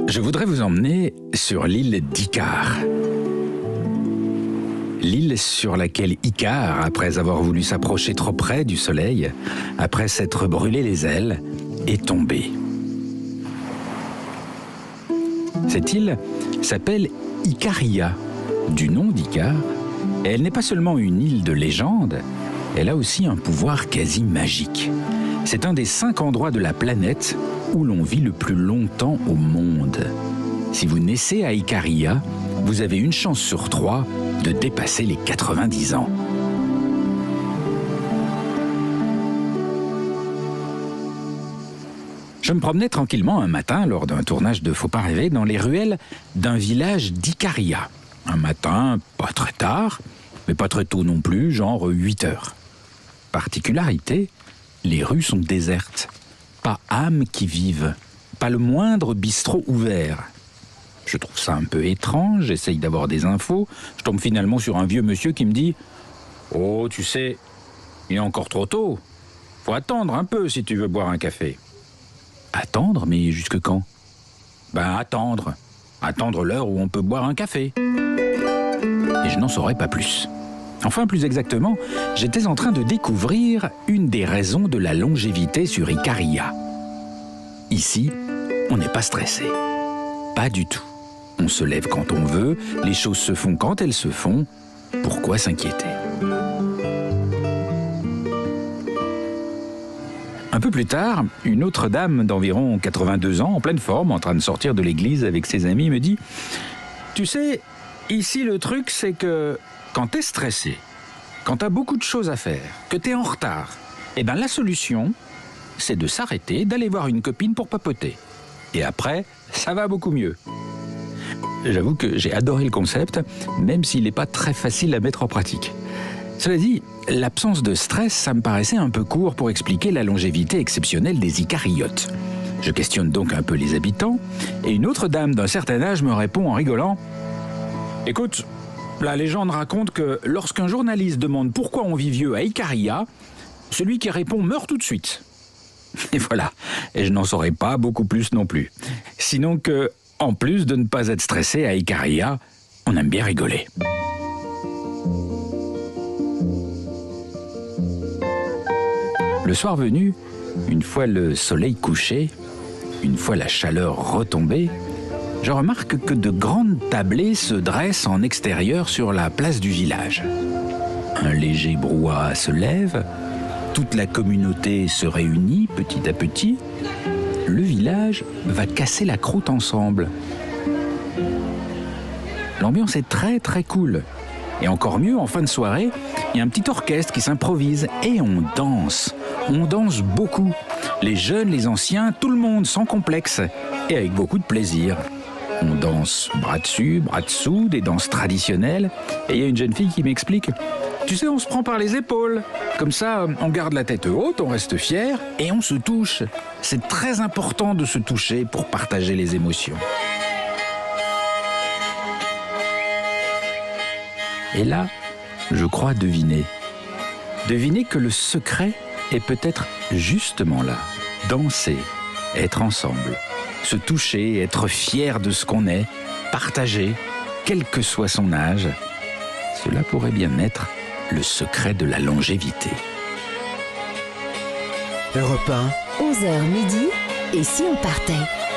Je voudrais vous emmener sur l'île d'Icare. L'île sur laquelle Icare, après avoir voulu s'approcher trop près du soleil, après s'être brûlé les ailes, est tombé. Cette île s'appelle Icaria, du nom d'Icare, et elle n'est pas seulement une île de légende, elle a aussi un pouvoir quasi magique. C'est un des 5 endroits de la planète où l'on vit le plus longtemps au monde. Si vous naissez à Icaria, vous avez une chance sur 3 de dépasser les 90 ans. Je me promenais tranquillement un matin lors d'un tournage de Faut pas rêver dans les ruelles d'un village d'Icaria. Un matin, pas très tard, mais pas très tôt non plus, genre 8 heures. Particularité, les rues sont désertes. Pas âme qui vive, pas le moindre bistrot ouvert. Je trouve ça un peu étrange, j'essaye d'avoir des infos. Je tombe finalement sur un vieux monsieur qui me dit « Oh, tu sais, il est encore trop tôt. Faut attendre un peu si tu veux boire un café. » Attendre, mais jusque quand? Ben attendre. Attendre l'heure où on peut boire un café. Et je n'en saurais pas plus. Enfin, plus exactement, j'étais en train de découvrir une des raisons de la longévité sur Icaria. Ici, on n'est pas stressé. Pas du tout. On se lève quand on veut, les choses se font quand elles se font. Pourquoi s'inquiéter? Un peu plus tard, une autre dame d'environ 82 ans, en pleine forme, en train de sortir de l'église avec ses amis, me dit « Tu sais, ici le truc c'est que quand t'es stressé, quand t'as beaucoup de choses à faire, que t'es en retard, eh ben la solution, c'est de s'arrêter, d'aller voir une copine pour papoter. Et après, ça va beaucoup mieux. » J'avoue que j'ai adoré le concept, même s'il n'est pas très facile à mettre en pratique. Cela dit, l'absence de stress, ça me paraissait un peu court pour expliquer la longévité exceptionnelle des Icariotes. Je questionne donc un peu les habitants, et une autre dame d'un certain âge me répond en rigolant « Écoute, la légende raconte que lorsqu'un journaliste demande pourquoi on vit vieux à Icaria, celui qui répond meurt tout de suite. » Et voilà, et je n'en saurais pas beaucoup plus non plus. Sinon que, en plus de ne pas être stressé à Icaria, on aime bien rigoler. Le soir venu, une fois le soleil couché, une fois la chaleur retombée, je remarque que de grandes tablées se dressent en extérieur sur la place du village. Un léger brouhaha se lève, toute la communauté se réunit petit à petit. Le village va casser la croûte ensemble. L'ambiance est très très cool. Et encore mieux, en fin de soirée, il y a un petit orchestre qui s'improvise et on danse. On danse beaucoup. Les jeunes, les anciens, tout le monde sans complexe et avec beaucoup de plaisir. On danse bras dessus, bras dessous, des danses traditionnelles. Et il y a une jeune fille qui m'explique « Tu sais, on se prend par les épaules. Comme ça, on garde la tête haute, on reste fier et on se touche. C'est très important de se toucher pour partager les émotions. » Et là, je crois deviner. Deviner que le secret est peut-être justement là. Danser, être ensemble, se toucher, être fier de ce qu'on est, partager, quel que soit son âge. Cela pourrait bien être le secret de la longévité. Europe 1. 11h midi, et si on partait?